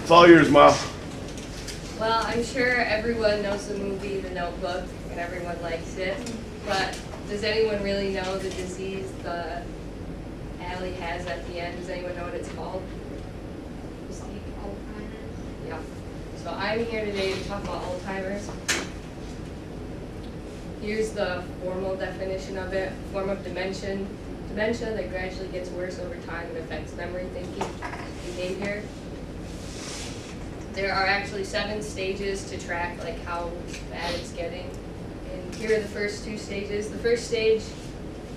It's all yours, Ma. Well, I'm sure everyone knows the movie The Notebook and everyone likes it, but does anyone really know the disease the Allie has at the end? Does anyone know what it's called? Yeah. So I'm here today to talk about Alzheimer's. Here's the formal definition of it: form of dementia that gradually gets worse over time and affects memory, thinking, behavior. There are actually 7 stages to track like how bad it's getting. And here are the first 2 stages. The first stage,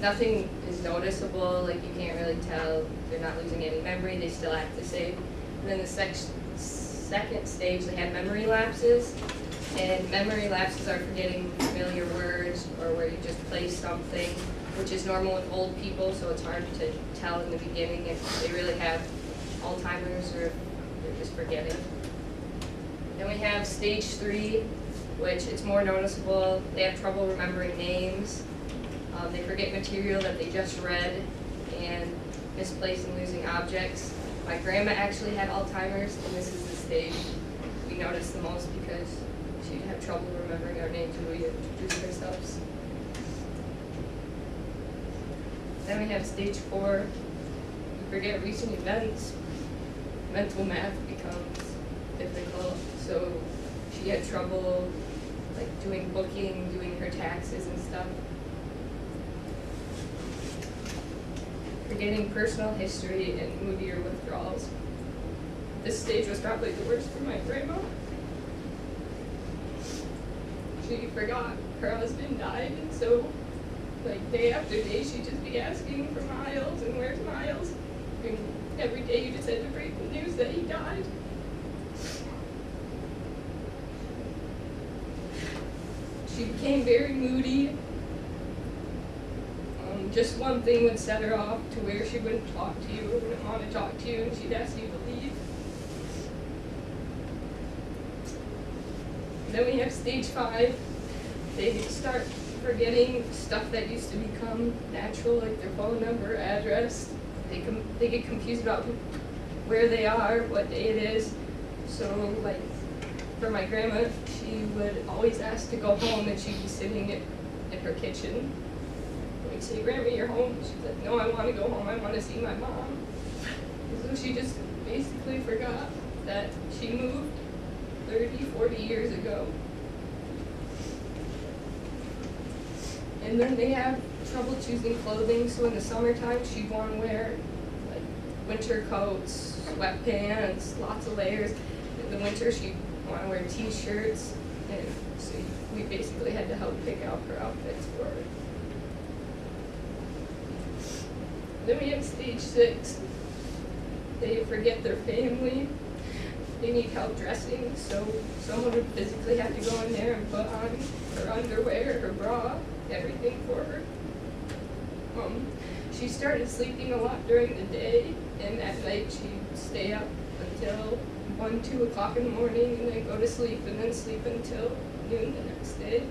nothing is noticeable, like you can't really tell. They're not losing any memory, they still act the same. And then the second stage, they have memory lapses. And memory lapses are forgetting familiar words or where you just place something, which is normal with old people, so it's hard to tell in the beginning if they really have Alzheimer's or if they're just forgetting. Then we have stage 3, which it's more noticeable. They have trouble remembering names. They forget material that they just read and misplace and losing objects. My grandma actually had Alzheimer's, and this is the stage we noticed the most because she'd have trouble remembering our names when we introduced ourselves. Then we have stage 4. We forget recent events. Mental math becomes difficult, so she had trouble like doing booking, doing her taxes and stuff. Forgetting personal history and moodier withdrawals. This stage was probably the worst for my grandma. She forgot her husband died, and so like day after day she'd just be asking for Miles and where's Miles? And every day you just had to break the news that he died. She became very moody. Just one thing would set her off to where she wouldn't talk to you or wouldn't want to talk to you, and she'd ask you to leave. Then we have stage 5. They start forgetting stuff that used to become natural, like their phone number, address. They get confused about where they are, what day it is. So, like, for my grandma, she would always ask to go home, and she'd be sitting in her kitchen. We'd say, "Grandma, you're home." She's like, "No, I want to go home. I want to see my mom." So she just basically forgot that she moved 30, 40 years ago. And then they have trouble choosing clothing, so in the summertime she'd want to wear like winter coats, sweatpants, lots of layers. In the winter she'd want to wear t-shirts, and so we basically had to help pick out her outfits for her. Then we have stage 6. They forget their family. They need help dressing, so someone would physically have to go in there and put on her underwear, her bra, everything for her. She started sleeping a lot during the day, and at night she'd stay up until 1, 2 o'clock in the morning and then go to sleep and then sleep until noon the next day.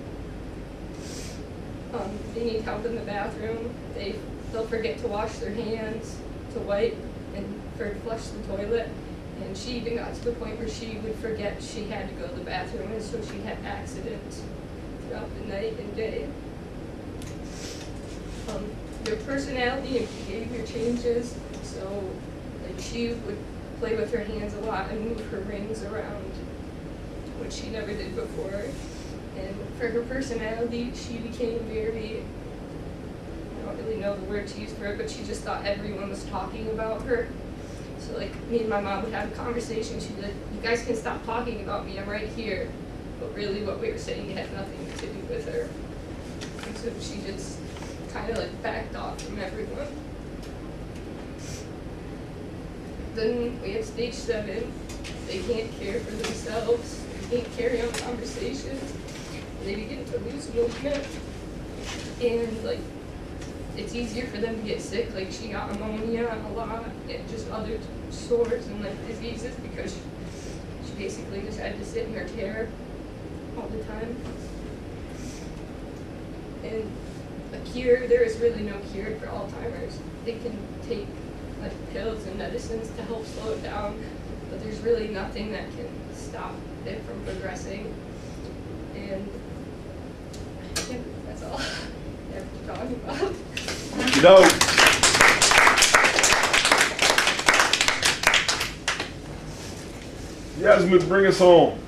They need help in the bathroom. They'll forget to wash their hands, to wipe, and flush the toilet. And she even got to the point where she would forget she had to go to the bathroom, and so she had accidents throughout the night and day. Their personality and behavior changes, so like she would play with her hands a lot and move her rings around, which she never did before. And for her personality, she became very, I don't really know the word to use for it, but she just thought everyone was talking about her. So like me and my mom would have a conversation, she'd be like, "You guys can stop talking about me, I'm right here." But really what we were saying had nothing to do with her. And so she just kind of like backed off from everyone. Then we have stage 7. They can't care for themselves, they can't carry on conversations, they begin to lose movement, and like it's easier for them to get sick. Like she got pneumonia a lot and just other sores and like diseases because she basically just had to sit in her chair all the time. And a cure, there is really no cure for Alzheimer's. They can take like pills and medicines to help slow it down, but but there's really nothing that can stop it from progressing. And I think that's all I have to talk about. You know, Yasmin, bring us home.